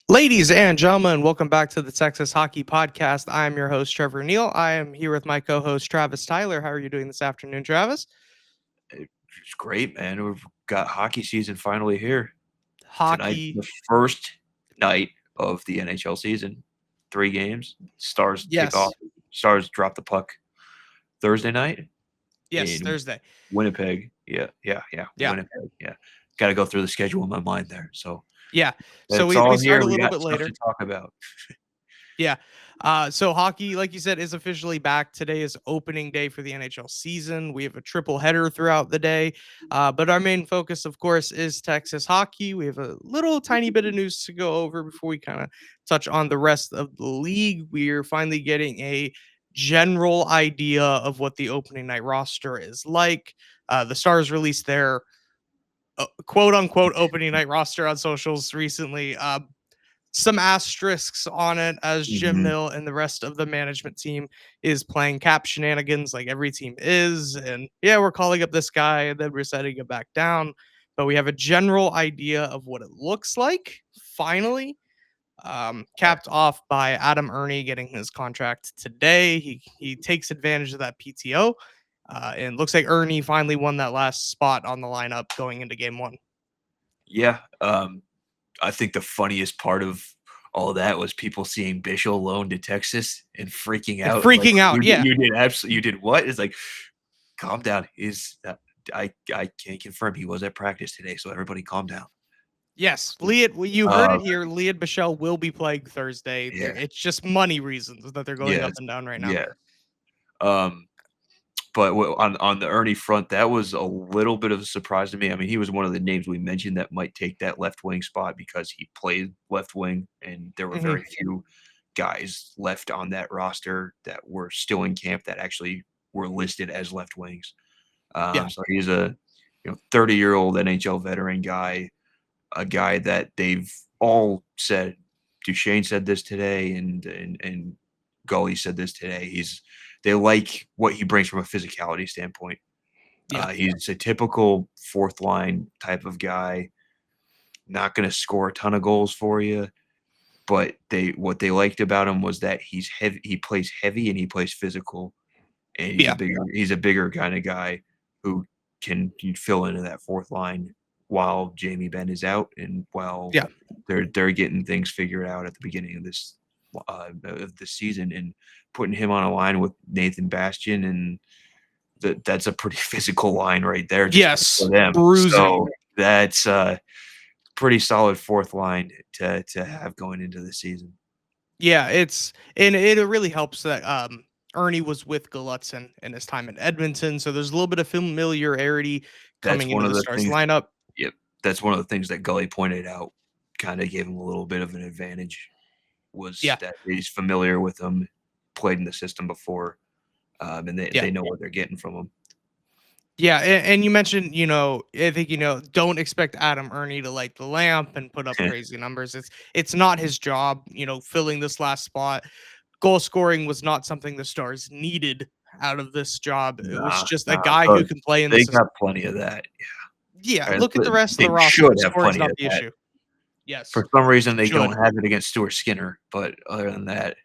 Ladies and gentlemen, welcome back to the Texas Hockey Podcast. I am your host, Trevor Neal. I am here with my co-host, Travis Tyler. How are you doing this afternoon, Travis? It's great, man. We've got hockey season finally here. Tonight's Hockey, the first night of the NHL season. 3 games. Stars kick off. yes, Stars drop the puck Thursday night yes, in Thursday. Winnipeg. Yeah. Yeah, Winnipeg. Yeah. Got to go through the schedule in my mind there. So yeah. So that's we all start here. a We little got bit stuff to later. talk about. Yeah. So hockey, like you said, is officially back. Today is opening day for the NHL season. We have a triple header throughout the day. But our main focus, of course, is Texas hockey. We have a little tiny bit of news to go over before we kind of touch on the rest of the league. We're finally getting a general idea of what the opening night roster is like. The Stars released their quote unquote opening night roster on socials recently. Some asterisks on it as Jim Mhm. Neal and the rest of the management team is playing cap shenanigans like every team is. And yeah, we're calling up this guy and then we're setting it back down. But we have a general idea of what it looks like, finally. Capped off by Adam Ernie getting his contract today. He takes advantage of that PTO. And looks like Ernie finally won that last spot on the lineup going into game one. Yeah. I think the funniest part of all that was people seeing Bischel loaned to Texas and freaking And out. Like freaking out. Yeah. you did what? It's like, calm down. I can't confirm he was at practice today, so everybody calm down. Yes, Lead. Well, you heard Uh, it here. Lead Michelle will be playing Thursday. yeah, It's just money reasons that they're going up yes, and down right now. yeah. Um, but on the Ernie front, that was a little bit of a surprise to me. I mean, he was one of the names we mentioned that might take that left wing spot because he played left wing, and there were Hmm. very few guys left on that roster that were still in camp that actually were listed as left wings. Yeah. So he's a 30-year-old NHL veteran guy, a guy that they've all said. Duchesne said this today, and Gully said this today. They like what he brings from a physicality standpoint. Yeah. He's a typical fourth line type of guy. Not going to score a ton of goals for you, but what they liked about him was that he's heavy. He plays heavy and he plays physical, and Yeah. he's a bigger kind of guy who can fill into that fourth line while Jamie Benn is out and while Yeah. they're getting things figured out at the beginning of this season, and putting him on a line with Nathan Bastian, and that's a pretty physical line right there just Yes. for them. Bruising. So that's pretty solid fourth line to have going into the season. Yeah. And it really helps that Ernie was with Gulutzin in his time in Edmonton, so there's a little bit of familiarity That's coming one into of the the Stars things. lineup. Yep, that's one of the things that Gully pointed out. Kind of gave him a little bit of an advantage. Was Yeah. that he's familiar with them, played in the system before, and Yeah. they know what they're getting from him. Yeah, and you mentioned, I think don't expect Adam Ernie to light the lamp and put up crazy numbers. It's not his job, filling this last spot. Goal scoring was not something the Stars needed out of this job. It was just a Nah, guy who but can play in the they system. got plenty of that. Yeah, Yeah, look at the rest of they the roster. should have Scoring's plenty not of the that. issue. Yes, For some reason, they should. don't have it against Stuart Skinner, but other than that,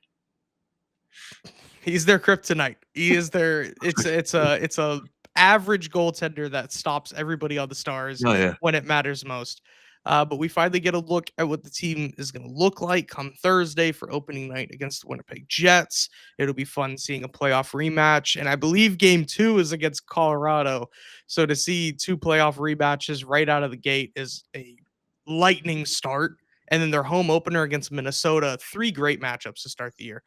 He's their kryptonite. He is their. It's a average goaltender that stops everybody on the Stars oh yeah, when it matters most. But we finally get a look at what the team is going to look like come Thursday for opening night against the Winnipeg Jets. It'll be fun seeing a playoff rematch, and I believe Game 2 is against Colorado. So to see two playoff rematches right out of the gate is a lightning start. And then their home opener against Minnesota. 3 great matchups to start the year.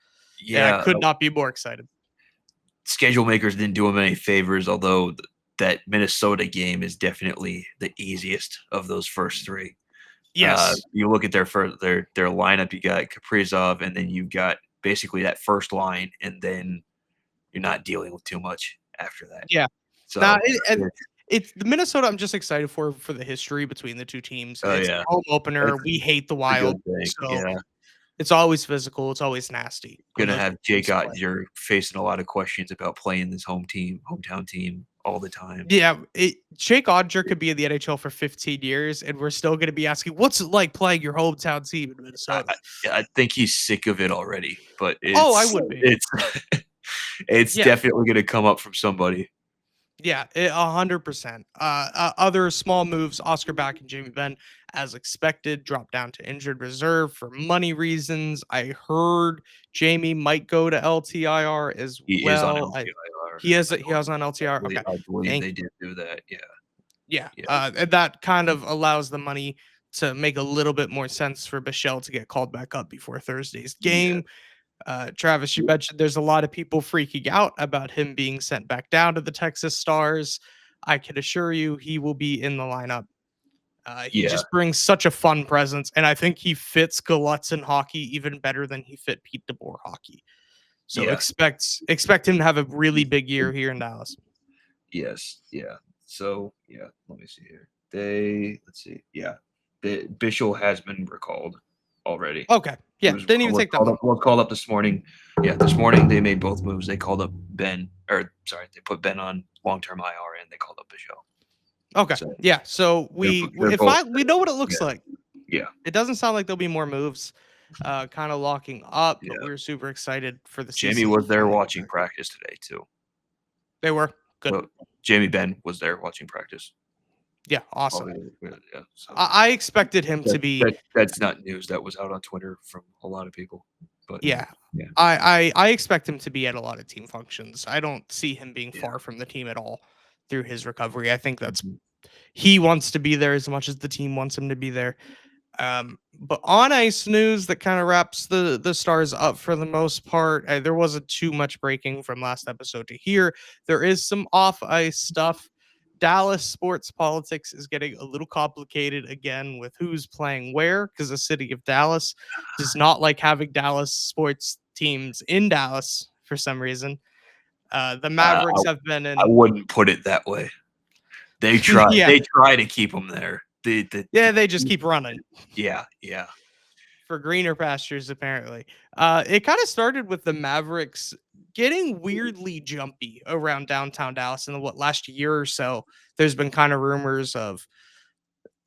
And I yeah. could not be more excited. Schedule makers didn't do him any favors, although that Minnesota game is definitely the easiest of those first 3. Yes. You look at their lineup. You got Kaprizov, and then you've got basically that first line, and then you're not dealing with too much after that. Yeah. Now, So, it's the Minnesota. I'm just excited for the history between the two teams. oh It's yeah, a home opener. that's We hate the a Wild, good thing. so Yeah, it's always physical. It's always nasty when gonna those have teams Jake play. Ottinger facing a lot of questions about playing this hometown team all the time. Yeah, Jake Odger could be in the NHL for 15 years, and we're still gonna be asking, "What's it like playing your hometown team in I Minnesota?" I I think he's sick of it already, but Oh, I would be. it's it's Yeah. definitely gonna come up from somebody. Yeah, 100%. Other small moves, Oscar Back and Jamie Benn, as expected, dropped down to injured reserve for money reasons. I heard Jamie might go to LTIR as He is on well. LTIR. He has on LTIR. Okay, I believe thank they did do that. Yeah, yeah. yeah, And that kind of allows the money to make a little bit more sense for Bichelle to get called back up before Thursday's yeah, game. Travis, you mentioned there's a lot of people freaking out about him being sent back down to the Texas Stars. I can assure you he will be in the lineup. He yeah, just brings such a fun presence, and I think he fits Gulutzin hockey even better than he fit Pete DeBoer hockey. So yeah. expect him to have a really big year here in Dallas. Yes, yeah. So yeah, let me see here. Let's see. Yeah, the Bishop has been recalled already. Okay, He yeah, didn't even take that long. was called up this morning. Yeah, this morning they made both moves. They called up Ben, or sorry, they put Ben on long-term IR and they called up Bishop. Okay, So yeah. So they're if both. we know what it looks Yeah, like. yeah, It doesn't sound like there'll be more moves, kind of locking up, but yeah. we're super excited for the Jamie season to was there finally get watching back. practice today too. They were good. Well, Jamie Ben was there watching practice. Yeah, Oh, awesome. yeah, yeah. So I expected him to be. that's not news that was out on Twitter from a lot of people. But Yeah, yeah, I expect him to be at a lot of team functions. I don't see him being yeah. far from the team at all through his recovery. I think that's Mhm. he wants to be there as much as the team wants him to be there. But on ice news that kind of wraps the Stars up for the most part. There wasn't too much breaking from last episode to here. There is some off ice stuff. Dallas sports politics is getting a little complicated again with who's playing where because the city of Dallas does not like having Dallas sports teams in Dallas for some reason. The Uh, Mavericks have been I in. wouldn't put it that way. They try. Yeah, They try to keep them there. yeah, they just keep running Yeah, yeah. for greener pastures, apparently. It kind of started with the Mavericks getting weirdly jumpy around downtown Dallas in the last year or so. There's been kind of rumors of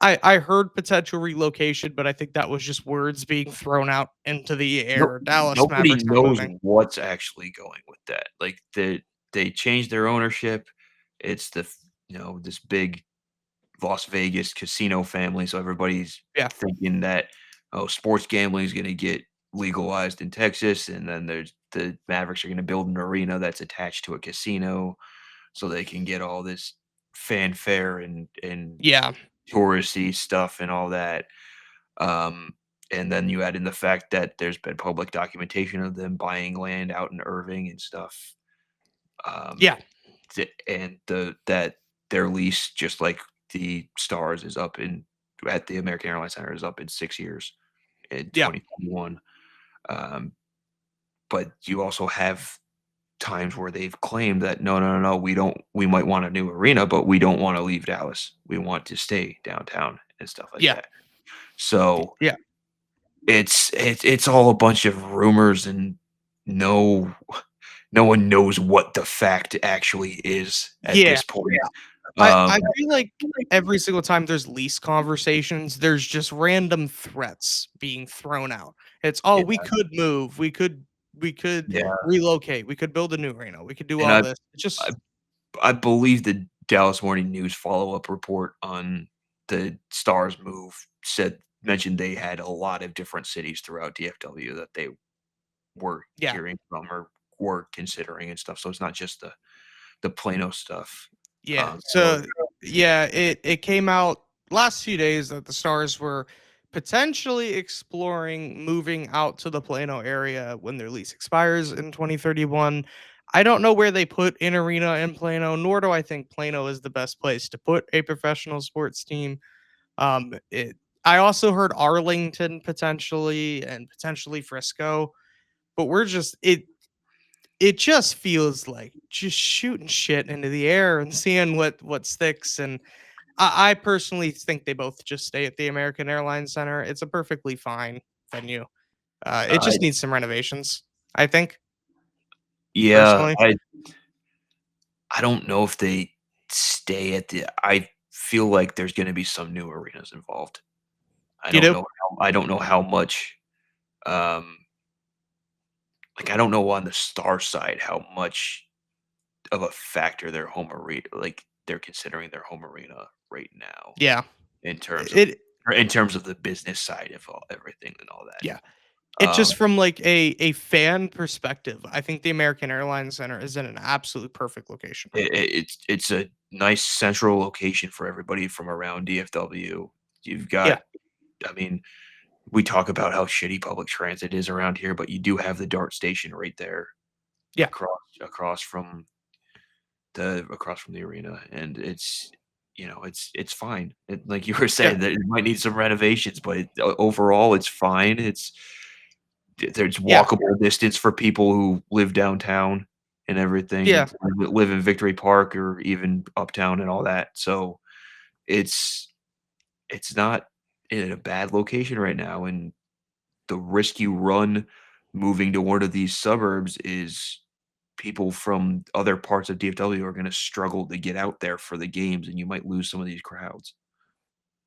I heard potential relocation, but I think that was just words being thrown out into the No, air. Dallas nobody Mavericks are knows moving. what's actually going with that. Like they changed their ownership. It's this big Las Vegas casino family, so everybody's Yeah. thinking that, oh, sports gambling is gonna get legalized in Texas, and then there's the Mavericks are gonna build an arena that's attached to a casino so they can get all this fanfare and Yeah. touristy stuff and all that. Um, and then you add in the fact that there's been public documentation of them buying land out in Irving and stuff. Um, Yeah. and that their lease, just like the Stars, is up in at the American Airlines Center is up in 6 years in Yeah. 2021. Um, but you also have times where they've claimed that no, no, no, no, we might want a new arena, but we don't want to leave Dallas. We want to stay downtown and stuff like Yeah. that. So Yeah. it's all a bunch of rumors and no no one knows what the fact actually is at Yeah. this point. I Um, feel like every single time there's lease conversations, there's just random threats being thrown out. It's, "Oh, yeah, we could yeah, relocate, we could build a new arena, we could do and all this." It's I just I believe the Dallas Morning News follow-up report on the Stars move mentioned they had a lot of different cities throughout DFW that they were yeah. hearing from or were considering and stuff, so it's not just the Plano stuff. Yeah. So So yeah, it came out last few days that the Stars were potentially exploring moving out to the Plano area when their lease expires in 2031. I don't know where they put an arena in Plano, nor do I think Plano is the best place to put a professional sports team. It I also heard Arlington potentially and potentially Frisco, but it just feels like just shooting shit into the air and seeing what sticks. And I personally think they both just stay at the American Airlines Center. It's a perfectly fine venue. It I just needs some renovations, I think, yeah, personally. I don't know if they stay at the. I feel like there's going to be some new arenas involved. You do? I don't know how much. Um, like I don't know on the Star side how much of a factor their home arena, like they're considering their home arena right now Yeah. in terms of It the business side of everything and all that. yeah. It Um, just from like a fan perspective, I think the American Airlines Center is in an absolute perfect location right now. it's a nice central location for everybody from around DFW. You've got, Yeah. I mean, we talk about how shitty public transit is around here, but you do have the DART station right there Yeah. across from the arena, and it's it's fine. Like you were Yeah. saying, that it might need some renovations, but overall, it's fine. There's Yeah. walkable distance for people who live downtown and everything, Yeah. and live in Victory Park or even uptown and all that. So it's not in a bad location right now, and the risk you run moving to one of these suburbs is people from other parts of DFW are gonna struggle to get out there for the games, and you might lose some of these crowds.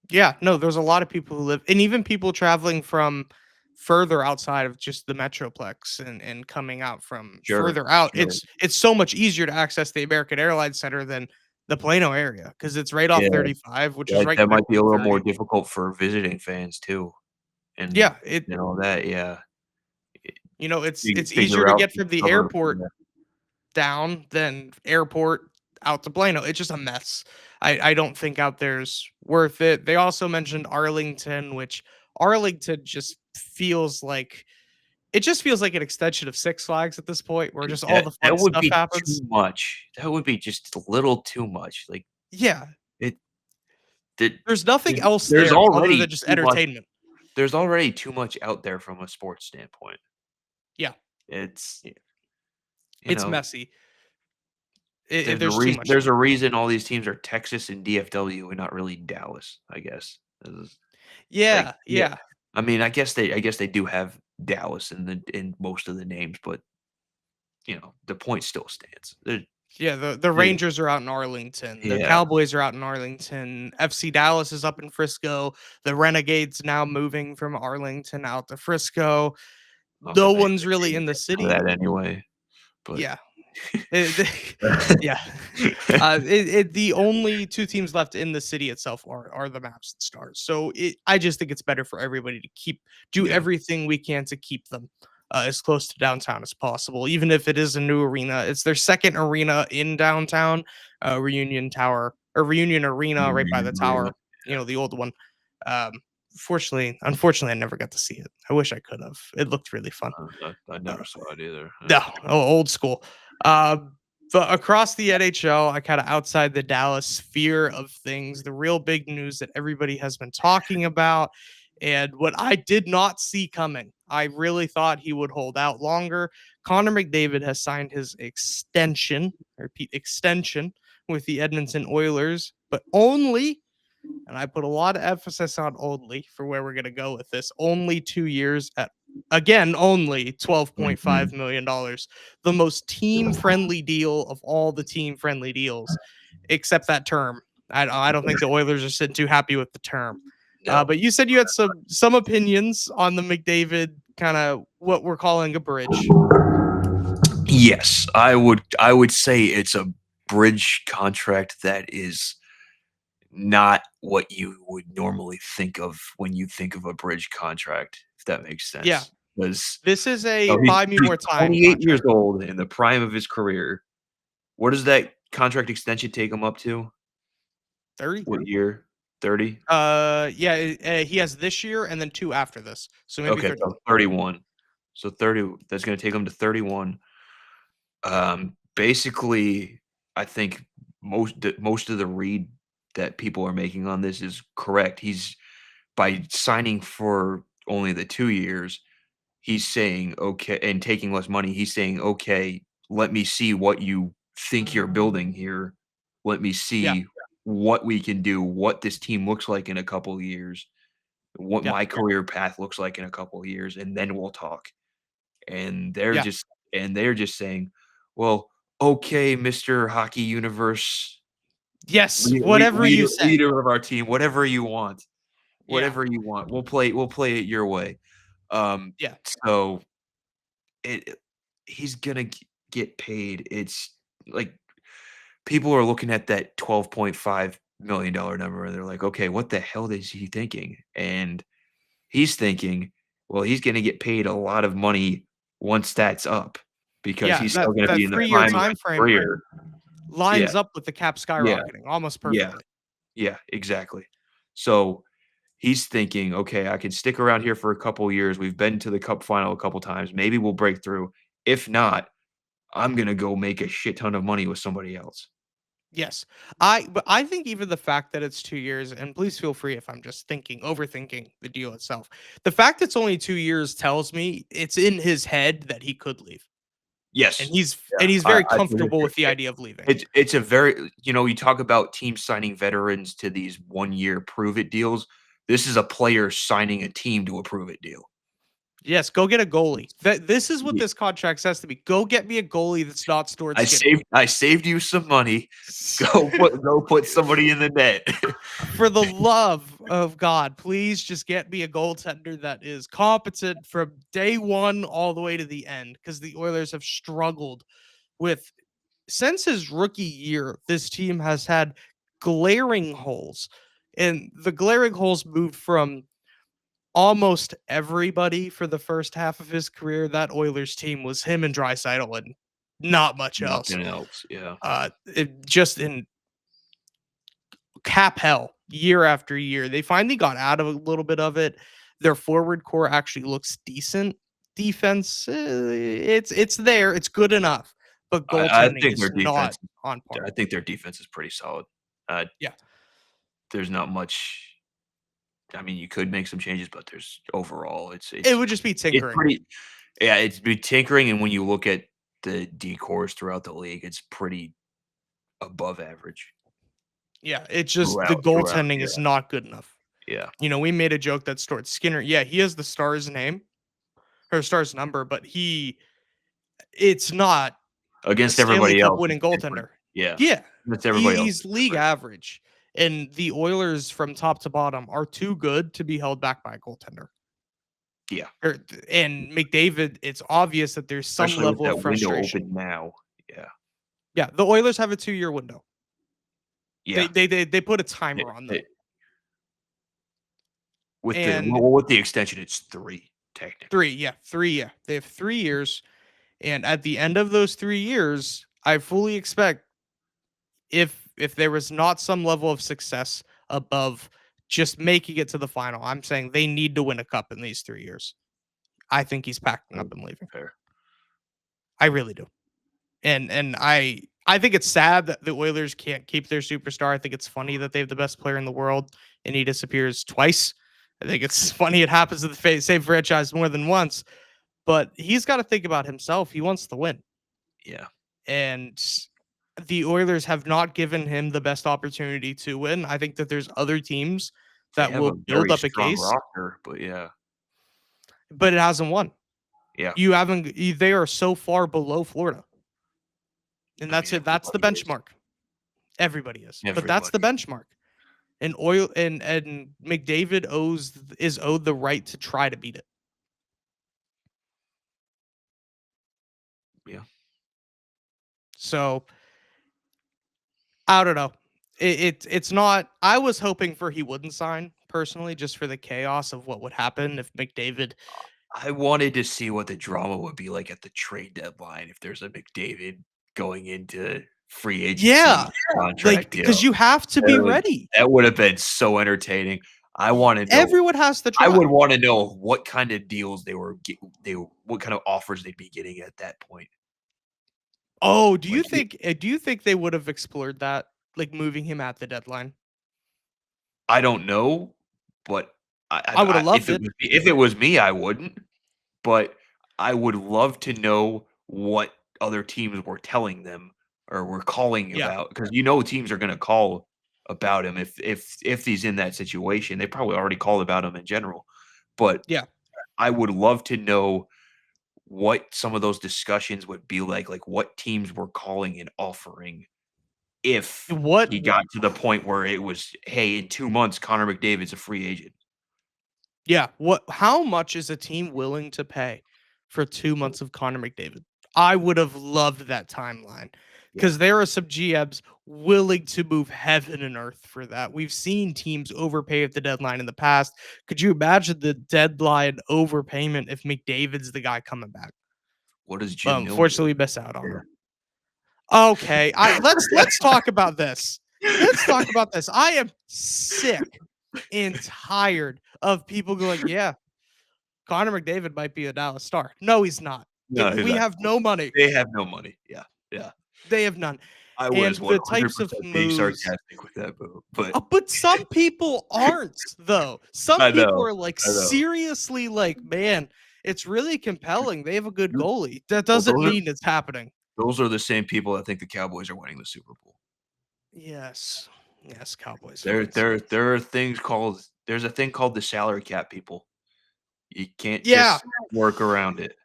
Yeah, no, there's a lot of people who live and even people traveling from further outside of just the Metroplex and coming out from Sure, further out. sure. It's so much easier to access the American Airlines Center than the Plano area because it's right off Yeah, 35, which is right that might be connected a to little more 30. difficult for visiting fans too, and Yeah, it all that, yeah. it's easier Figure to out get the from the suburbs, airport yeah. down than airport out to Plano. It's just a mess. I don't think out there's worth it. They also mentioned Arlington, which Arlington just feels like it just feels like an extension of Six Flags at this point, where just all the fun That would stuff be happens. too much. That would be just a little too much, like, Yeah, it the there's nothing else there's there other already than just too much entertainment. out there from a sports standpoint. Yeah, It's, yeah, you it's know, messy. There's too much there's to a it. reason all these teams are Texas and DFW and not really Dallas, I guess. Is like, Yeah, yeah. yeah, I mean, I guess they do have Dallas in most of the names, but, the point still stands. yeah. The There Rangers are out in Arlington. The yeah. Cowboys are out in Arlington. FC Dallas is up in Frisco. The Renegades now moving from Arlington out to Frisco. Not No that many one's really in the for city. that anyway, but Yeah, it- yeah. The only two teams left in the city itself are the Maps and Stars. So I just think it's better for everybody to do Yeah. everything we can to keep them as close to downtown as possible, even if it is a new arena. It's their second arena in downtown, Reunion Tower or Reunion Arena, right by the Arena. tower. The old one. Um, unfortunately, I never got to see it. I wish I could have. It looked really fun. I Uh, never saw it either. no, old school. But across the NHL, I kind of outside the Dallas sphere of things, the real big news that everybody has been talking about, and what I did not see coming. I really thought he would hold out longer. Connor McDavid has signed his extension, I repeat, extension with the Edmonton Oilers, but only, and I put a lot of emphasis on only for where we're going to go with this, only 2 years at again only $12.5 Mhm. million dollars, the most team friendly deal of all the team friendly deals, except that term. I don't think the Oilers are sitting too happy with the term. No. But you said you had some opinions on the McDavid kind of what we're calling a bridge. Yes, I would say it's a bridge contract that is not what you would normally think of when you think of a bridge contract, if that makes Yeah, sense. Because this is a buy me he's more time 28 years contract. old in the prime of his career. What does that contract extension take him up to? 30. What year? 30? Yeah, he has this year and then two after this, so maybe Okay, 30. so 31. So 30, that's gonna take him to 31. Basically, I think most of the read that people are making on this is correct. He's by signing for only the 2 years, he's saying, "Okay," and taking less money, he's saying, "Okay, let me see what you think you're building here. Let me Yeah, see what we can do, what this team looks like in a couple of years, what yeah, my career path looks like in a couple of years, and then we'll talk." And yeah, they're just saying, "Well, okay, Mr. Hockey Universe, Yes, whatever you say. Leader of our team, whatever you want. Yeah, Whatever you want. We'll play it your way. Um, yeah, so it he's gonna get paid. It's like people are looking at that $12.5 million number and they're like, okay, what the hell is he thinking? And he's thinking, well, he's gonna get paid a lot of money once that's up because yeah. he's That still gonna that be in the 3 year prime of time his frame career. Yeah, lines up with the cap yeah, skyrocketing almost yeah, perfectly. yeah, exactly. So he's thinking, okay, I can stick around here for a couple years. We've been to the cup final a couple times. Maybe we'll break through. If not, I'm gonna go make a shit ton of money with somebody else. Yes. But I think even the fact that it's 2 years, and please feel free if I'm just overthinking the deal itself. The fact it's only 2 years tells me it's in his head that he could leave. And Yes. Yeah, he's very I think comfortable with the idea of leaving. it's a very you talk about teams signing veterans to these 1-year prove it deals. This is a player signing a team to a prove it deal. Yes, go get a goalie. It's This is what ye this contract says to me. Go get me a goalie that's not Stuart Skinner. I saved you some money. Go put somebody in the net. For the love of God, please just get me a goaltender that is competent from day one all the way to the end. Because the Oilers have struggled with since his rookie year. This team has had glaring holes, and the glaring holes moved from almost everybody for the first half of his career. That Oilers team was him and Draisaitl and not much else. Nothing else, yeah. Just in cap hell year after year. They finally got out of a little bit of it. Their forward core actually looks decent. Defense, it's there. It's good enough, but I goaltending think is their not defense on par. I think their defense is pretty solid. Uh, Yeah, there's not much I mean, you could make some changes, but there's overall, it would just be it's tinkering. pretty yeah, it's be tinkering, and when you look at the decors throughout the league, it's pretty above average Yeah, it's just the throughout, goaltending is not good enough. yeah. We made a joke that Stuart Skinner, yeah, he has the star's name or star's number, but it's not a Against Stanley everybody Cup else, winning it's different. goaltender. Yeah. Yeah, Against everybody else, he's it's league different. average, and the Oilers from top to bottom are too good to be held back by a goaltender. Yeah. And McDavid, it's obvious that there's some Especially with level of that window frustration. open now. Yeah. Yeah, the Oilers have a 2-year window. They Yeah. they they they put a It timer on them, it and with the extension, it's 3 technically. 3, yeah, they have 3 years, and at the end of those 3 years, I fully expect if there was not some level of success above just making it to the final, I'm saying they need to win a cup in these 3 years. I think he's packing up Oh, and leaving. fair. I really do. And I think it's sad that the Oilers can't keep their superstar. I think it's funny that they have the best player in the world and he disappears twice. I think it's funny it happens to the same franchise more than once, but he's got to think about himself. He wants to win. Yeah. And the Oilers have not given him the best opportunity to win. I think that there's other teams They that have will a build very up a strong case, roster, but yeah. but it hasn't won. Yeah. You haven't. They are so far below Florida, and I mean, that's it. That's the everybody is. benchmark. Everybody is, but that's the Everybody. benchmark. And McDavid is owed the right to try to beat it. Yeah. So I don't know. It's not. I was hoping for he wouldn't sign personally, just for the chaos of what would happen if McDavid. I wanted to see what the drama would be like at the trade deadline if there's a McDavid going into free Yeah, agency like contract because deal. you have to be ready. That would have been so entertaining. I wanna know Everyone has to I try. would wanna know what kind of deals what kind of offers they'd be getting at that point. Oh, Like, he do you think they would have explored that, like moving him at the deadline? I don't know, but I would have if loved it it. was me I wouldn't, but I would love to know what other teams were telling them or were calling Yeah, about because teams are gonna call about him if he's in that situation. They probably already called about him in general, but yeah. I would love to know what some of those discussions would be like what teams were calling and offering if What? he got to the point where it was, hey, in 2 months, Connor McDavid's a free agent. Yeah. What? How much is a team willing to pay for 2 months of Connor McDavid? I would have loved that timeline Yeah. because there are some GMs willing to move heaven and earth for that. We've seen teams overpay at the deadline in the past. Could you imagine the deadline overpayment if McDavid's the guy coming back? What does Well, Jim Neal do? unfortunately, we miss out on Yeah. him. Okay, let's talk about this. Let's talk about this. I am sick and tired of people going, yeah, Connor McDavid might be a Dallas Star. No, he's not. No, he's We not. have no money. They have no money. Yeah, yeah. They have none. I And was the types of 100% being moves. sarcastic with that move, but But some people aren't, though. Some I people know, are like I know. seriously like, man, it's really compelling. They have a good You goalie. That well, doesn't mean it's happening. those are the same people that think the Cowboys are winning the Super Bowl. Yes. Yes, Cowboys There fans. there there are things called there's a thing called the salary cap, people. You can't Yeah. just work around it.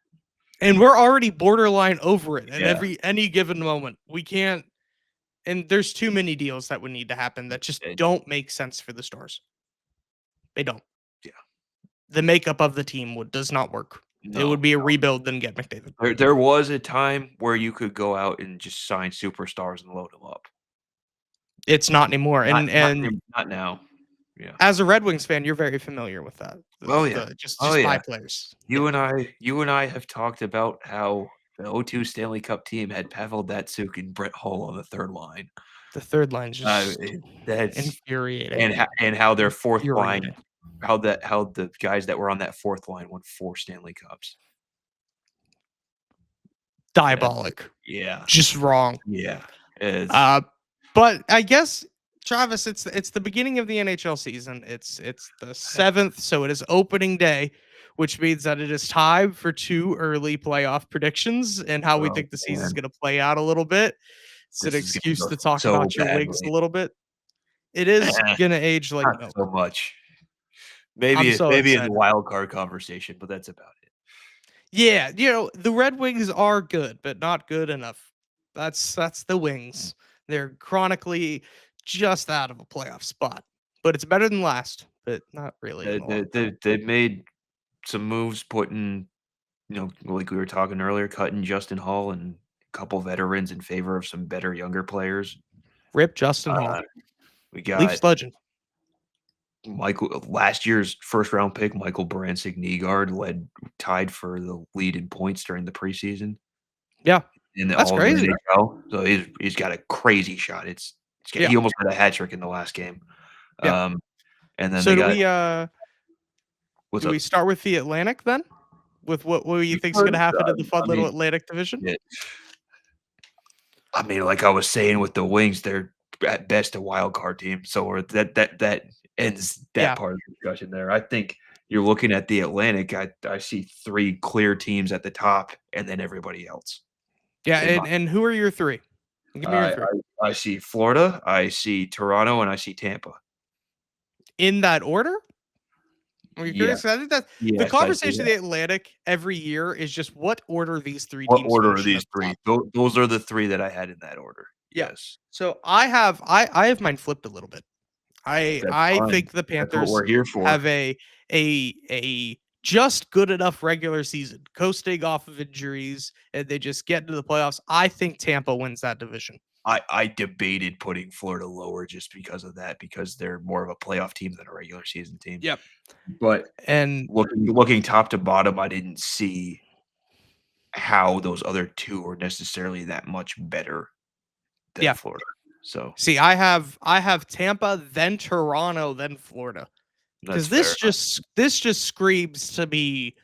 And we're already borderline over it at Yeah. any given moment. We can't, and there's too many deals that would need to happen that just And don't make sense for the Stars. They don't. yeah. The makeup of the team does not work. It would No. be a rebuild than get McDavid. There was a time where you could go out and just sign superstars and load them up. It's not anymore. And Not now. Yeah. as a Red Wings fan, you're very familiar with that. Oh, yeah. Just Oh, buy yeah. players. You and I have talked about how the '02 Stanley Cup team had Pavel Datsyuk and Brett Hull on the third line. The third line's just That's infuriating. and how their fourth line, Infuriating. how the guys that were on that fourth line won 4 Stanley Cups. Diabolic. Yeah. Just wrong. Yeah. It's But I guess Travis, it's the beginning of the NHL season. It's the 7th, so it is opening day, which means that it is time for 2 early playoff predictions and how we oh, think the season's man. going to play out a little bit. It's an This is gonna excuse go to talk so about your Wings a badly. little bit. It is going to age like Not milk. so much. I'm so Maybe in the excited. wild card conversation, but that's about it. Yeah, the Red Wings are good, but not good enough. That's the Wings. They're chronically just out of a playoff spot, but it's better than last, but not really in the long term. They've made some moves putting, like we were talking earlier, cutting Justin Hall and a couple veterans in favor of some better younger players. Rip Justin Hall. We got Leafs legend. last year's first round pick, Michael Barancik-Nygaard tied for the lead in points during the preseason. Yeah, In the that's all of the crazy. NHL. So he's got a crazy shot. He almost had a hat trick in the last game. Yeah. And then So they do we start with the Atlantic then? With what you think is going to happen in the fun little Atlantic division? Yeah. I mean, like I was saying with the Wings, they're at best a wild card team. So that ends that part of the discussion there. I think you're looking at the Atlantic. I see 3 clear teams at the top, and then everybody else. Yeah, and who are your 3? Give me your 3. I see Florida, I see Toronto, and I see Tampa. In that order? Are you curious? Yes. I think that the conversation of the Atlantic every year is just what order these 3 teams. What order are these 3? Those are the 3 that I had in that order. Yeah. Yes. So I have mine flipped a little bit. I think the Panthers we're here for. have a just good enough regular season, coasting off of injuries, and they just get into the playoffs. I think Tampa wins that division. I debated putting Florida lower just because of that, because they're more of a playoff team than a regular season team. Yep. But and looking top to bottom, I didn't see how those other 2 are necessarily that much better than Florida. So see, I have Tampa, then Toronto, then Florida. Because this just screams to me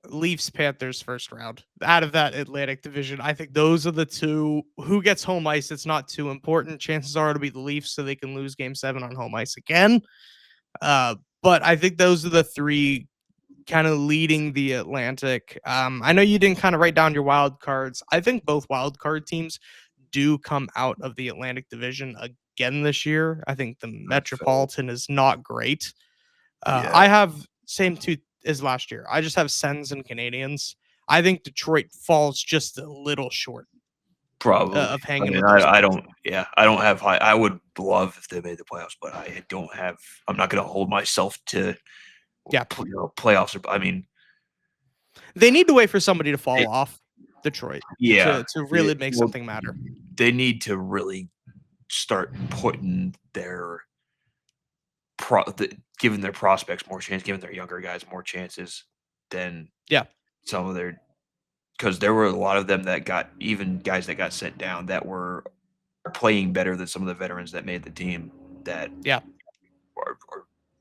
Leafs Panthers first round out of that Atlantic division. I think those are the 2. Who gets home ice? It's not too important. Chances are it'll be the Leafs, so they can lose Game 7 on home ice again. But I think those are the 3 kind of leading the Atlantic. I know you didn't kind of write down your wild cards. I think both wild card teams do come out of the Atlantic division again this year. I think the Metropolitan is not great. I have same 2 as last year. I just have Sens and Canadians. I think Detroit falls just a little short. Probably. of I hanging mean, with those I teams. don't yeah, I don't have high I would love if they made the playoffs, but I don't have I'm not gonna hold myself to, Yeah, playoffs or I mean, they need to wait for somebody to fall it off Detroit yeah, to it really make well, something matter. they need to really start putting their giving their prospects more chance, giving their younger guys more chances than Yeah, some of their because there were a lot of them that got even guys that got sent down that were playing better than some of the veterans that made the team that yeah, are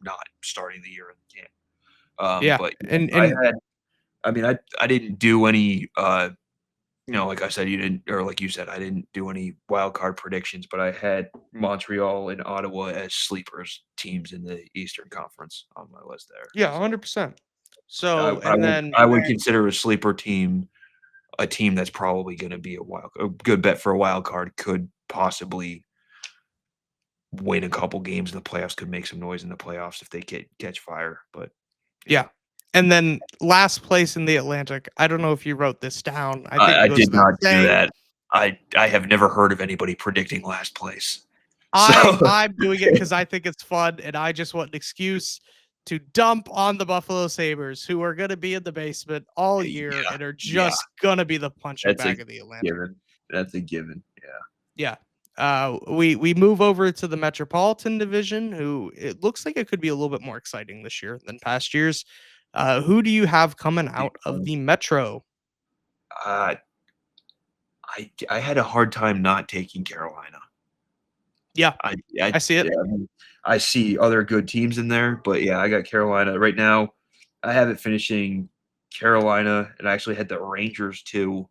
not starting the year in the camp. yeah, But yeah, and I mean, I didn't do any, like I said, you didn't, or like you said, I didn't do any wild card predictions, but I had Montreal and Ottawa as sleepers teams in the Eastern Conference on my list there. yeah, So 100%. So, and then I would consider a sleeper team a team that's probably going to be a good bet for a wild card could possibly win a couple games in the playoffs, could make some noise in the playoffs if they catch fire. But yeah, yeah. And then last place in the Atlantic. I don't know if you wrote this down. I think it I goes did without not do saying. that. I have never heard of anybody predicting last place. So I'm doing it because I think it's fun and I just want an excuse to dump on the Buffalo Sabres, who are going to be in the basement all year yeah, and are yeah, just going to be the punching that's a bag of the Atlantic. given. That's a given. Yeah. Yeah. We move over to the Metropolitan Division, who it looks like it could be a little bit more exciting this year than past years. Who do you have coming out of the Metro? Uh, I had a hard time not taking Carolina. Yeah, I see it. Yeah, I see other good teams in there, but yeah, I got Carolina right now. I have it finishing Carolina, and I actually had the Rangers too,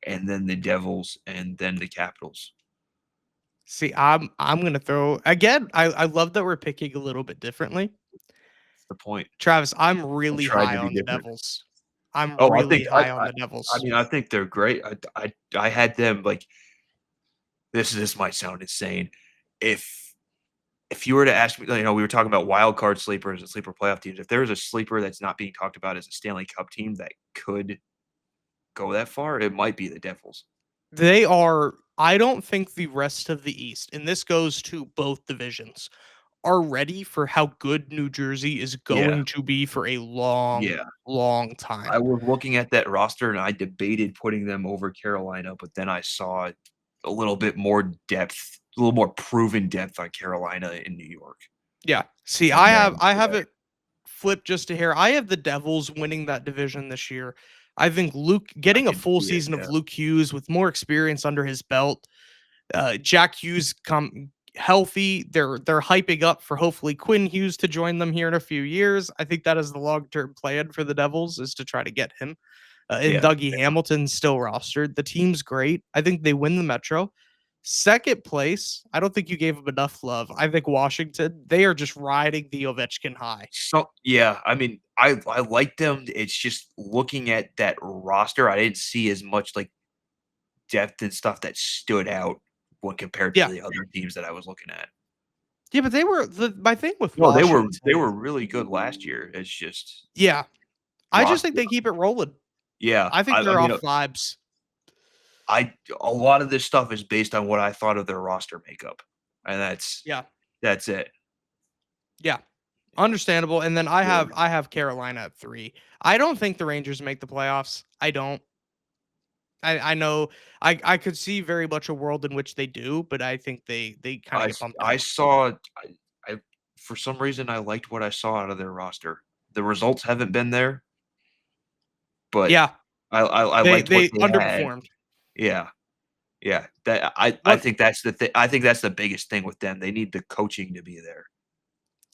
and then the Devils, and then the Capitals. See, I'm gonna throw again. I love that we're picking a little bit differently. That's the point. Travis, I'm I really tried high to be on the different. Devils. I'm Oh, really high on the I Devils. mean, I think they're great. I had them like this might sound insane. If if you were to ask me, we were talking about wild card sleepers and sleeper playoff teams. If there was a sleeper that's not being talked about as a Stanley Cup team that could go that far, it might be the Devils. They are. I don't think the rest of the East, and this goes to both divisions, are ready for how good New Jersey is Yeah, going to be for a long, yeah. long time. I was looking at that roster and I debated putting them over Carolina, but then I saw a little bit more depth, a little more proven depth on Carolina in New York. Yeah. See, And then I have it flipped just a hair. I have the Devils winning that division this year. I think Luke I getting a can full see it, season of yeah. Luke Hughes with more experience under his belt. Jack Hughes come healthy. They're hyping up for hopefully Quinn Hughes to join them here in a few years. I think that is the long term plan for the Devils is to try to get him. And Yeah. Dougie Hamilton's still rostered. The team's great. I think they win the Metro. Second place, I don't think you gave them enough love. I think Washington, they are just riding the Ovechkin high. So yeah, I mean, I like them. It's just looking at that roster, I didn't see as much like depth and stuff that stood out when compared to Yeah. the other teams that I was looking at. Yeah, but they were my thing with No, Washington. they were really good last year. It's just Yeah. I just think roster. they keep it rolling. Yeah, I think I they're mean, off vibes. a lot of this stuff is based on what I thought of their roster makeup, and Yeah. that's it. Yeah. Understandable. And then I Yeah. have Carolina at 3. I don't think the Rangers make the playoffs. I don't. I know I could see very much a world in which they do, but I think they kind of get bumped I out. saw I for some reason I liked what I saw out of their roster. The results haven't been there, but Yeah. I They liked what they they had. underperformed. Yeah, yeah. That I What think that's the thing. I think that's the biggest thing with them. They need the coaching to be there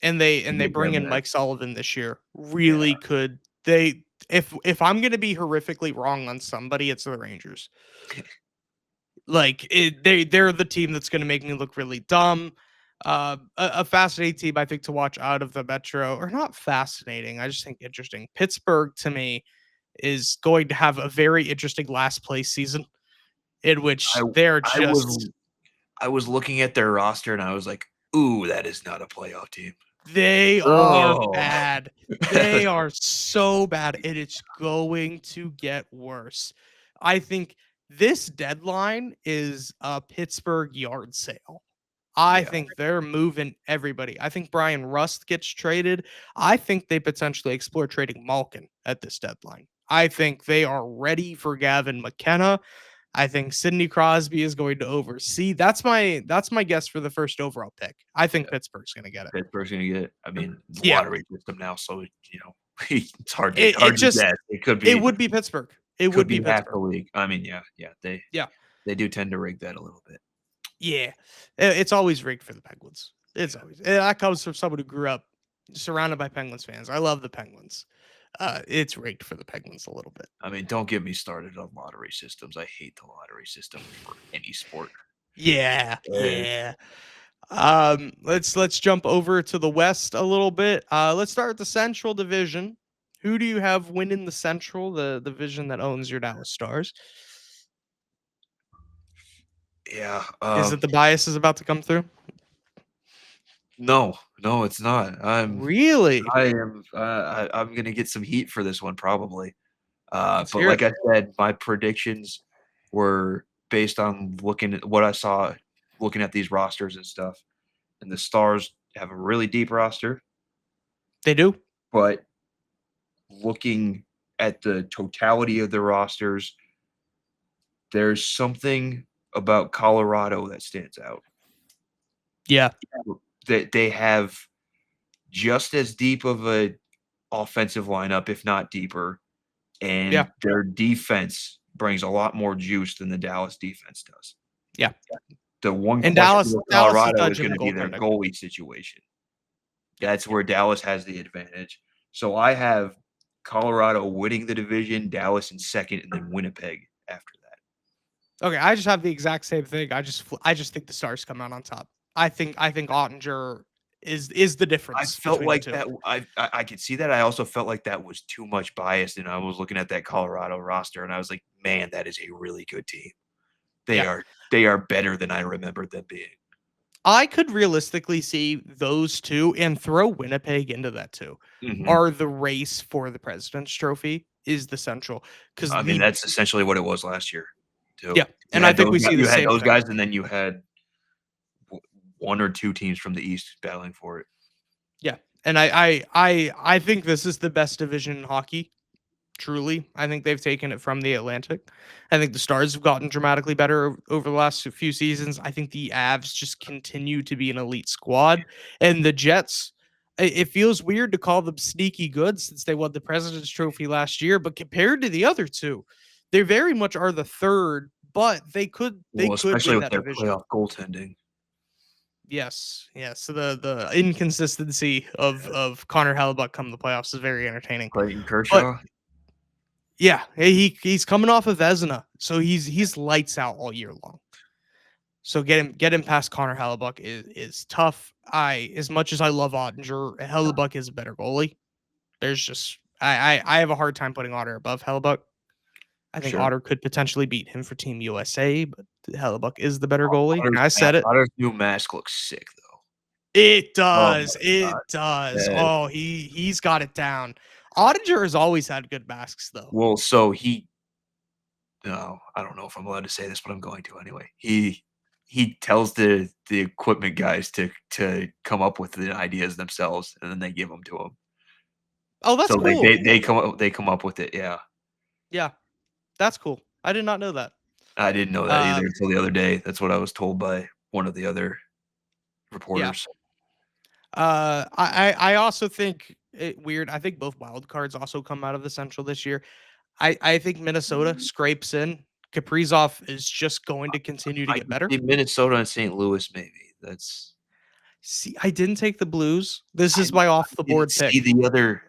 to and they get bring them in there. Mike Sullivan this year. Yeah, Really could they if I'm going to be horrifically wrong on somebody, it's the Rangers. Like they're the team that's going to make me look really dumb. A fascinating team I think to watch out of the Metro, or not fascinating. I just think interesting. Pittsburgh to me is going to have a very interesting last place season in I which they're I was just I was looking at their roster and I was like, "Ooh, that is not a playoff team." they are Oh. bad. They are so bad, and it's going to get worse. I think This deadline is a Pittsburgh yard sale. I Yeah, think they're moving everybody. I think Brian Rust gets traded. I think they potentially explore trading Malkin at this deadline. I think they are ready for Gavin McKenna. I think Sidney Crosby is going to oversee. That's my guess for the first overall pick. I think Pittsburgh's going to get it. Pittsburgh's gonna get. I mean, Yeah, lottery system now, so it's hard to it just guess. It could it be would be Pittsburgh. It could would be be half the Pittsburgh. league. I mean, yeah, Yeah, they do tend to rig that a little bit. yeah. It's always rigged for the Penguins. It's always that comes from someone who grew up surrounded by Penguins fans. I love the Penguins. It's rigged for the Penguins a little bit. I mean, don't get me started on lottery systems. I hate the lottery system for any sport. Yeah, Uh, yeah. Let's jump over to the West a little bit. Let's start with the Central Division. Who do you have winning the Central, the division that owns your Dallas Stars? yeah. Is it the bias is about to come through? No, it's not. Really? I'm gonna get some heat for this one probably. Let's But hear like it. I said, my predictions were based on looking at what I saw, looking at these rosters and stuff. And the Stars have a really deep roster, They do. but looking at the totality of the rosters, there's something about Colorado that stands out. Yeah. That they have just as deep of a offensive lineup, if not deeper, Yeah. and their defense brings a lot more juice than the Dallas defense does. Yeah. The one And question with Dallas is Colorado is dodging the gonna be their goaltending. goalie situation. Yep. That's where Dallas has the advantage. So I have Colorado winning the division, Dallas in second, and then Winnipeg after that. Okay, I just have the exact same thing. I just think the Stars come out on top. I think Ottinger is the I difference felt between the like two. that. I could see that. I also felt like that was too much bias, and I was looking at that Colorado roster, and I was like, man, that is a really good team. They Yeah. are they are better than I remembered them being. I could realistically see those two and throw Winnipeg into that too. Mhm. Are the race for the President's Trophy is the Central because I mean, the that's essentially what it was last year, too. yeah, and I think we see the You had same those thing. guys, and then you had one or two teams from the East battling for it. Yeah, and I think this is the best division in hockey. Truly, I think they've taken it from the Atlantic. I think the Stars have gotten dramatically better over the last few seasons. I think the Avs just continue to be an elite squad, and the Jets. It feels weird to call them sneaky good since they won the President's Trophy last year, but compared to the other two, they very much are the third. But they Well, could especially win with that their division. playoff goaltending. Yes, yes. So the inconsistency of Connor Hellebuck come the playoffs is very entertaining. Clayton But Kershaw? yeah, he's coming off of Vezina, so he's lights out all year long. So get him past Connor Hellebuck is tough. As much as I love Ottinger, Hellebuck is a better goalie. There's just I have a hard time putting Otter above Hellebuck. I think Sure. Otter could potentially beat him for Team USA, but Hellebuck is the better goalie. And I said it. Otter's new mask looks sick, though. It Oh does. my It god. does. Uh, Oh, he's got it down. Ottinger has always had good masks though. well, so he no, I don't know if I'm allowed to say this, but I'm going to anyway. He tells the equipment guys to come up with the ideas themselves, and then they give them to him. Oh, that's So they cool. they they come up with it, yeah. Yeah, that's cool. I did not know that. I didn't know that either Um, until the other day. That's what I was told by one of the other yeah. reporters. I also think it weird. I think both wild cards also come out of the Central this year. I think Minnesota scrapes in. Kaprizov is just going to continue to I get could better. see Minnesota and St. Louis maybe. That's See, I didn't take the Blues. This I is my off the didn't board see pick. the other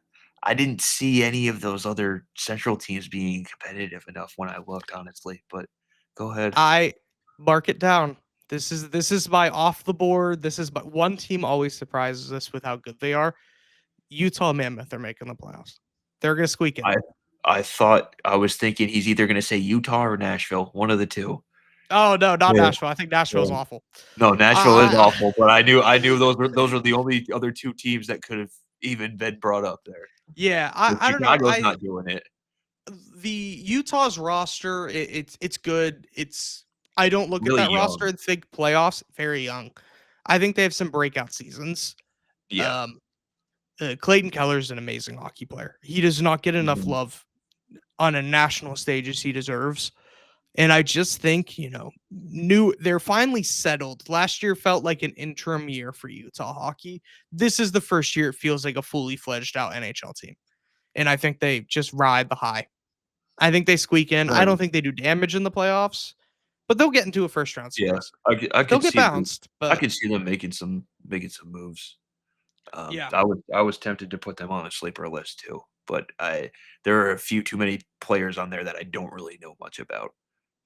I didn't see any of those other Central teams being competitive enough when I looked, honestly, but go ahead. I mark it down. This is my off the board. This is my one team always surprises us with how good they are. Utah Mammoth are making the playoffs. They're gonna squeak in. I I thought I was thinking he's either gonna say Utah or Nashville, one of the 2. Oh no, not Yeah, Nashville. I think Nashville's yeah. awful. No, Nashville is I, awful, but I knew those were the only other 2 teams that could have even been brought up there. yeah, If I don't know. Chicago's I not doing it. the Utah's roster, it's good. I don't look at Really that roster young. and think playoffs. Very young. I think they have some breakout seasons. Yeah. Um, Clayton Keller's an amazing hockey player. He does not get enough Mhm. love on a national stage as he deserves. And I just think, they're finally settled. Last year felt like an interim year for Utah hockey. This is the first year it feels like a fully fledged out NHL team. And I think they just ride the high. I think they squeak in. I don't Right. think they do damage in the playoffs, but they'll get into a first round Yeah. series. I They'll could get see them bounced, but making some moves. yeah. I was tempted to put them on a sleeper list too, but there are a few too many players on there that I don't really know much about.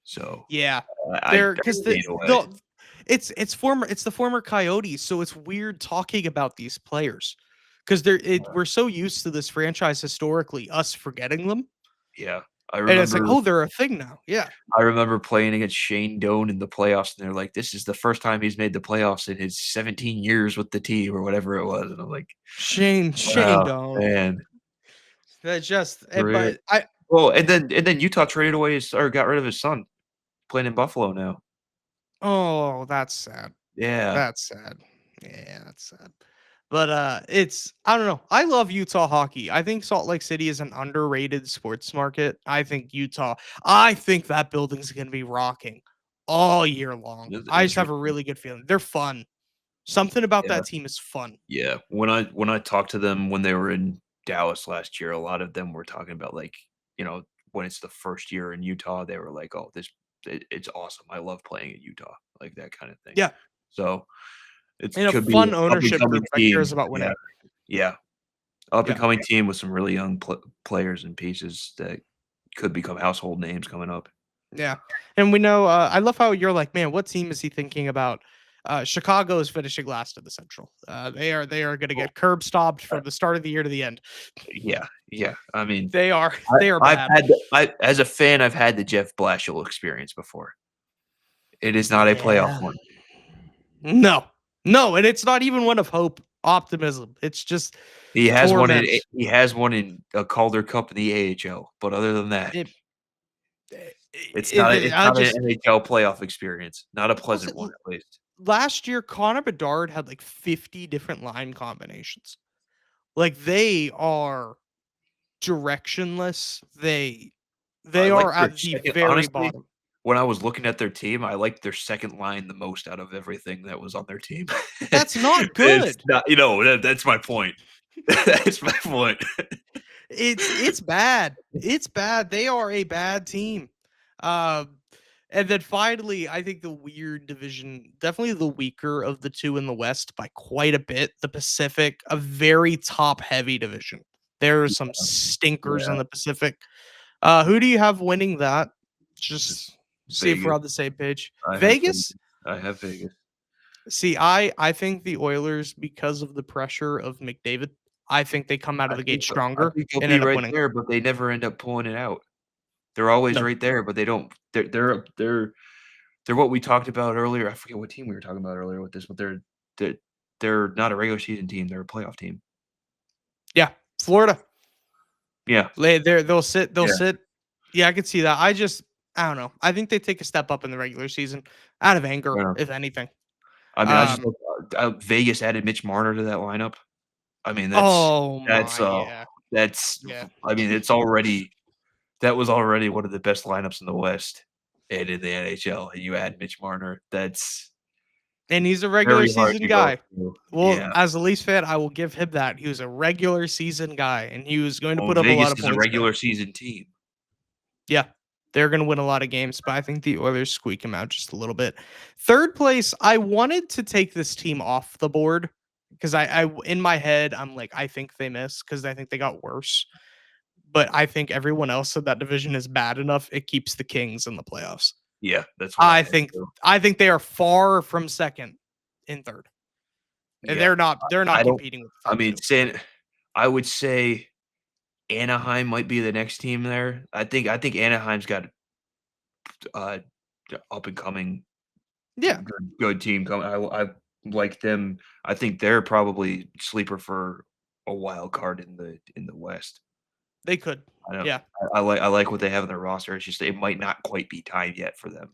So Yeah. I They're because stayed away. it's the former Coyotes, so it's weird talking about these players because we're so used to this franchise historically, us forgetting them. Yeah. And it's like, oh, they're a thing now. Yeah. I remember playing against Shane Doan in the playoffs, and they're like, "This is the first time he's made the playoffs in his 17 years with the team," or whatever it was, and I'm like, Shane "Wow, don't. man." That just Right. but I Well, and then Utah traded away his or got rid of his son, playing in Buffalo now. oh, that's sad. Yeah. That's sad. Yeah, that's sad. But it's I don't know. I love Utah hockey. I think Salt Lake City is an underrated sports market. I think that building's going to be rocking all year long. It's I just have a interesting. really good feeling. They're fun. Something about Yeah. that team is fun. Yeah. When I talked to them when they were in Dallas last year, a lot of them were talking about, like, you know, when it's the first year in Utah, they were like, "Oh, it's awesome. I love playing in Utah," like that kind of thing. Yeah. So, it And a could be fun up and ownership coming group that cares team. about Yeah. winning. Yeah. Up and Yeah. coming team with some really young players and pieces that could become household names coming up. Yeah. And we know I love how you're like, man, what team is he thinking about? Chicago is finishing last in the Central. They are going to Well, get curb stopped uh, from the start of the year to the end. yeah, yeah. I mean, They are I've bad. had I as a fan, I've had the Jeff Blashill experience before. It is not a playoff Yeah. one. No. No, and it's not even one of hope, optimism. It's just torment. He has one in a Calder Cup in the AHL, but other than that, It, it it's I not an just NHL playoff experience. Not a was pleasant it one, at least. last year Connor Bedard had like 50 different line combinations. Like they are directionless. I They like are their at the second very honestly, bottom. when I was looking at their team, I liked their second line the most out of everything that was on their team. That's not It's good. not that's my point. That's my point. It's bad. It's bad. They are a bad team. Um, and then finally, I think the weird division, definitely the weaker of the two in the West by quite a bit. The Pacific, a very top heavy division. There are some stinkers in Yeah, the Pacific. Who do you have winning that? just Just see if we're Vegas. on the same page. I have Vegas. Vegas. I have Vegas. See, I think the Oilers, because of the pressure of McDavid, I think they come out of the gate I stronger think they'll and be end up right winning. there, but they never end up pulling it out. They're always No, right there, but they don't they're what we talked about earlier. I forget what team we were talking about earlier with this, but they're they're not a regular season team, they're a playoff team. yeah, Florida. Yeah, They'll sit. They'll yeah, sit. Yeah, I could see that. I don't know. I think they take a step up in the regular season out of anger, fair enough. if anything. I mean, I just Um. look Vegas added Mitch Marner to that lineup. I mean, Oh that's, my, yeah, that's yeah. I mean, it's already that was already one of the best lineups in the West and in the NHL, and you add Mitch Marner, that's And he's a regular very hard season to go guy. through. Well, Yeah. as a Leafs fan, I will give him that. He was a regular season guy, and he was going to Well, put up a lot Vegas of is a points there. regular season team. Yeah, they're going to win a lot of games, but I think the Oilers squeak him out just a little bit. Third place, I wanted to take this team off the board because in my head, I'm like, I think they miss because I think they got worse. But I think everyone else in that division is bad enough. It keeps the Kings in the playoffs. Yeah, that's what I I had think too. I think they are far from second in third. And Yeah. they're not I don't competing with the I top mean, two. I would say Anaheim might be the next team there. I think Anaheim's got, uh, up and coming Yeah, good team coming. I like them. I think they're probably sleeper for a wild card in the West. they could. I don't. Yeah. I like what they have in their roster. It's just it might not quite be time yet for them.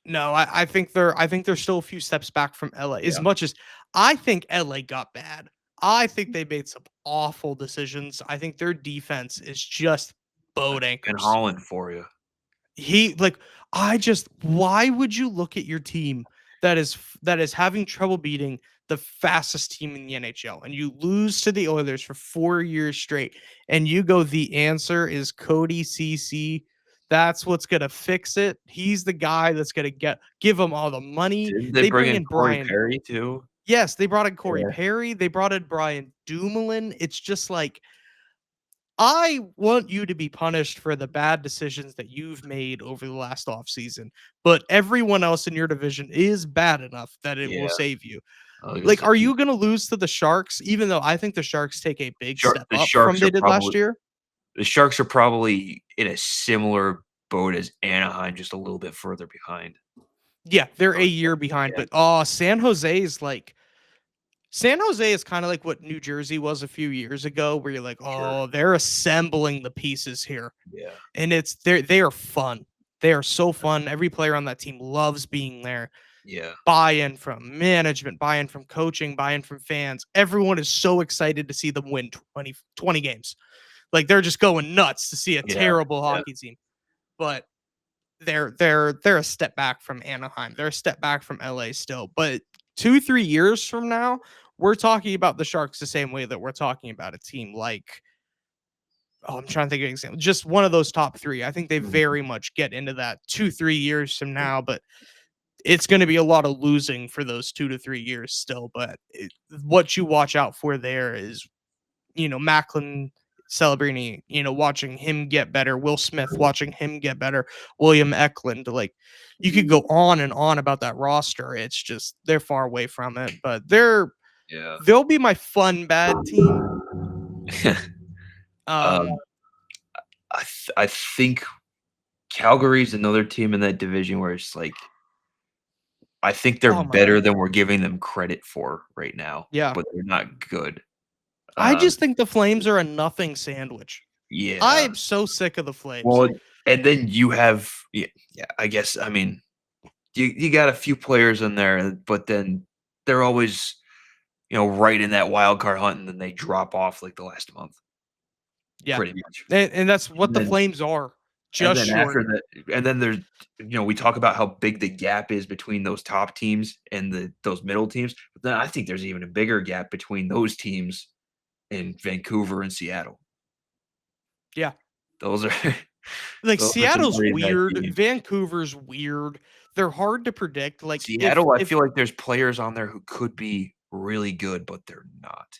No, I think they're still a few steps back from LA. As Yeah, much as I think LA got bad. I think they made some awful decisions. I think their defense is just boat that's Ben anchors. Holland for you. He like I just why would you look at your team that is having trouble beating the fastest team in the NHL and you lose to the Oilers for 4 years straight and you go the answer is Cody CC. That's what's going to fix it. He's the guy that's going to give them all the money. Didn't they They bring bring in in Corey Brian. Perry too? Yes, they brought in Corey Yeah, Perry. They brought in Brian Dumoulin. It's just like I want you to be punished for the bad decisions that you've made over the last offseason, but everyone else in your division is bad enough that it will yeah. save you. I was gonna Like, say are you gonna lose to the Sharks, even though I think the Sharks take a big Shark step the up from Sharks they are did last probably year? the Sharks are probably in a similar boat as Anaheim, just a little bit further behind. Yeah, they're I a would year say, behind, yeah, but San Jose is kind of like what New Jersey was a few years ago, where you're like, sure. oh, they're assembling the pieces here. Yeah, And they are fun. They are so fun. Every player on that team loves being there. yeah, Buy-in from management, buy-in from coaching, buy-in from fans. Everyone is so excited to see them win 20 games. Like they're just going nuts to see a yeah, terrible yeah. hockey team. But they're a step back from Anaheim. They're a step back from LA still. But 2-3 years from now, we're talking about the Sharks the same way that we're talking about a team like I'm trying to think of an example. Just one of those top 3. I think they Mhm. very much get into that 2-3 years from now, but it's going to be a lot of losing for those 2 to 3 years still, but what you watch out for there is, Macklin Celebrini, watching him get better, Will Smith watching him get better, William Eklund, like you could go on and on about that roster. It's just they're far away from it, but Yeah. they'll be my fun bad team. Um, Um, I think Calgary's another team in that division where it's like I think they're oh my better god. than we're giving them credit for right now, Yeah. but they're not good. I Um, just think the Flames are a nothing sandwich. I yeah. am so sick of the Flames. Well, and then you have yeah, I guess I mean you got a few players in there, but then they're always, right in that wild card hunt, and then they drop off like the last month, Yeah. pretty much. And that's what And the then Flames are. and Just then short. after that, and then there's we talk about how big the gap is between those top teams and those middle teams, but then I think there's even a bigger gap between those teams and Vancouver and Seattle. Yeah. Those are Like those are some Seattle's pretty bad weird, teams. Vancouver's weird. They're hard to predict. Like if Seattle, I if feel like there's players on there who could be really good, but they're not,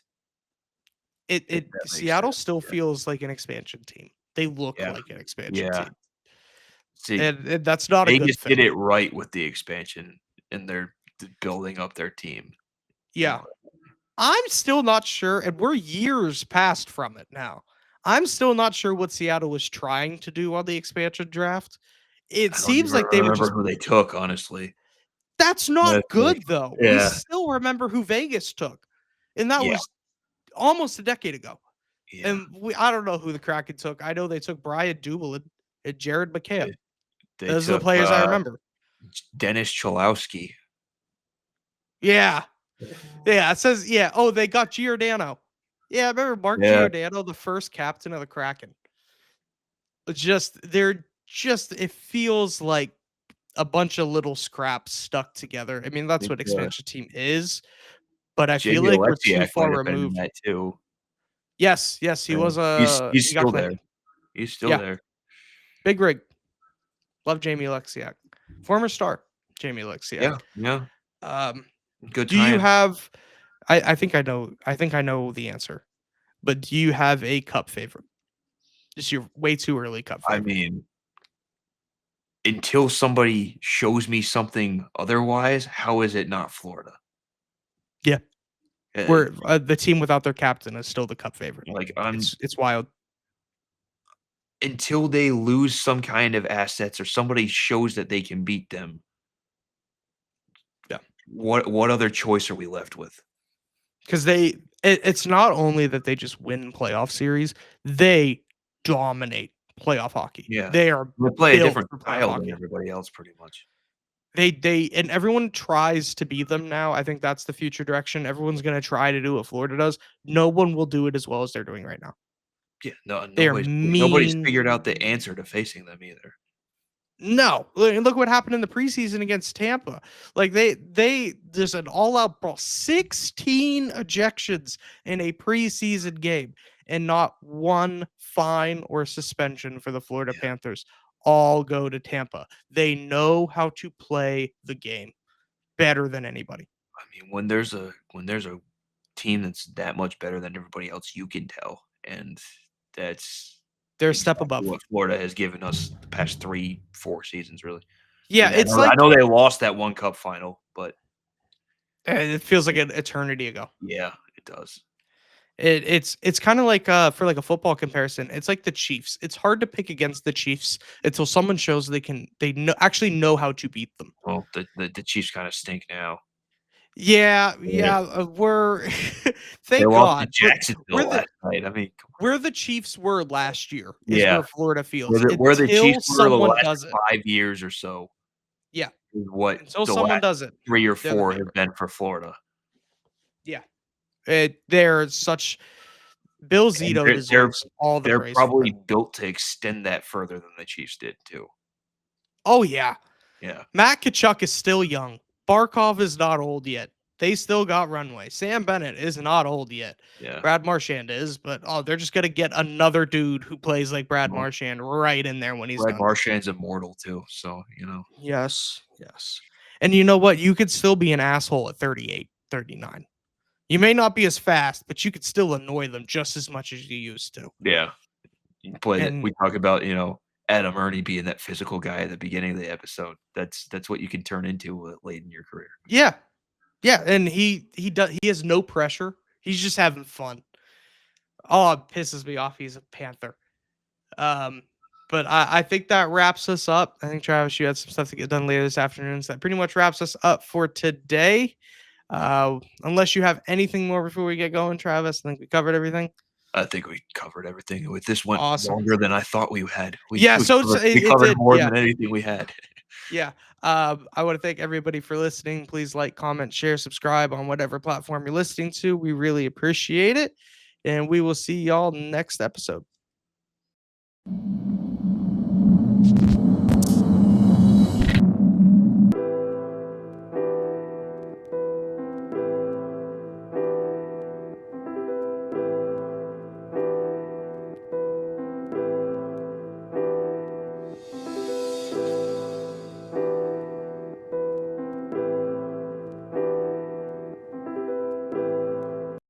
it if it that makes Seattle sense. still Yeah. feels like an expansion team. They look Yeah. like an expansion Yeah. team. See, And that's not a good Vegas did thing. it right with the expansion, and they're building up their team, Yeah. I'm still not sure, and we're years past from it now. I'm still not sure what Seattle was trying to do on the expansion draft. It I don't even seems like they would remember just who they took, honestly. that's That's not like good though. We yeah, still remember who Vegas took. And that yeah, was almost a decade ago. yeah. And I don't know who the Kraken took. I know they took Brian Dumoulin and Jared McCann. They they Those are the took, players I remember. Dennis Cholowski. Yeah. Yeah. It says, yeah. Oh, they got Giordano. Yeah, I remember Mark Yeah, Giordano, the first captain of the Kraken. It feels like a bunch of little scraps stuck together. I mean, I that's think, what expansion team is, but I feel Jamie like we're too Alexiak far might have been in removed. that too. Yes, yes, he Yeah. was He's he got still there. claimed. He's still Yeah, there. big rig. Love Jamie Alexiak. Former star, Jamie Alexiak. Yeah, yeah. Um, Good do you times. have I think I know the answer, but do you have a cup favorite? Just your way too early cup I favorite. mean, until somebody shows me something otherwise, how is it not Florida? Yeah. Uh, Where the team without their captain is still the cup favorite. like, I'm It's wild. until they lose some kind of assets or somebody shows that they can beat them, Yeah. what other choice are we left with? Because it's not only that they just win playoff series, they dominate playoff hockey. Yeah. They are They play a built different for playoff style than hockey. everybody else pretty much. They and everyone tries to beat them now. I think that's the future direction. Everyone's gonna try to do what Florida does. No one will do it as well as they're doing right now. Yeah, no, They are nobody's mean. figured out the answer to facing them either. No, look what happened in the preseason against Tampa. Like they there's an all out brawl, 16 ejections in a preseason game, and not one fine or suspension for the Florida Yeah. Panthers. All go to Tampa. They know how to play the game better than anybody. I mean, when there's a team that's that much better than everybody else, you can tell, and that's They're a step exactly above. what Florida has given us the past 3, 4 seasons, really. I Yeah, mean, it's I like know they lost that one cup final, but it feels like an eternity ago. yeah, it does. It's kind of like for like a football comparison. It's like the Chiefs. It's hard to pick against the Chiefs until someone shows they know actually know how to beat them. Well, the Chiefs kinda stink now. Yeah, Yeah. yeah, we're They thank lost to God, but we're Jacksonville the last night. I mean, come on. where the Chiefs were last year is Yeah. where Florida feels Where the Chiefs until were the someone last does it. 5 years or so Yeah, is what until the someone last does it, 3 or they're the 4 have favorite. been for Florida. Yeah, they're such. Bill And Zito deserves all the they're praise for it. probably built to extend that further than the Chiefs did too. Oh yeah, Yeah, Matt Kachuk is still young. Barkov is not old yet. They still got runway. Sam Bennett is not old yet. yeah. Brad Marchand is, but they're just gonna get another dude who plays like Brad Well, Marchand right in there when he's Brad done. Marchand's immortal too, so, you know. Yes, yes. And you know what? You could still be an asshole at 38, 39. You may not be as fast, but you could still annoy them just as much as you used to. Yeah. You play that And we talk about, Adam Ernie being that physical guy at the beginning of the episode. That's what you can turn into, late in your career. yeah, yeah, and he has no pressure. He's just having fun. Oh, it pisses me off. He's a Panther. Um, but I think that wraps us up. I think Travis, you had some stuff to get done later this afternoon. So that pretty much wraps us up for today. Unless you have anything more before we get going, Travis, I think we covered everything. I think we covered everything. With this went Awesome. longer than I thought we had. Yeah, so We it covered did. more Yeah, than anything we had. yeah. I want to thank everybody for listening. Please like, comment, share, subscribe on whatever platform you're listening to. We really appreciate it. And we will see y'all next episode.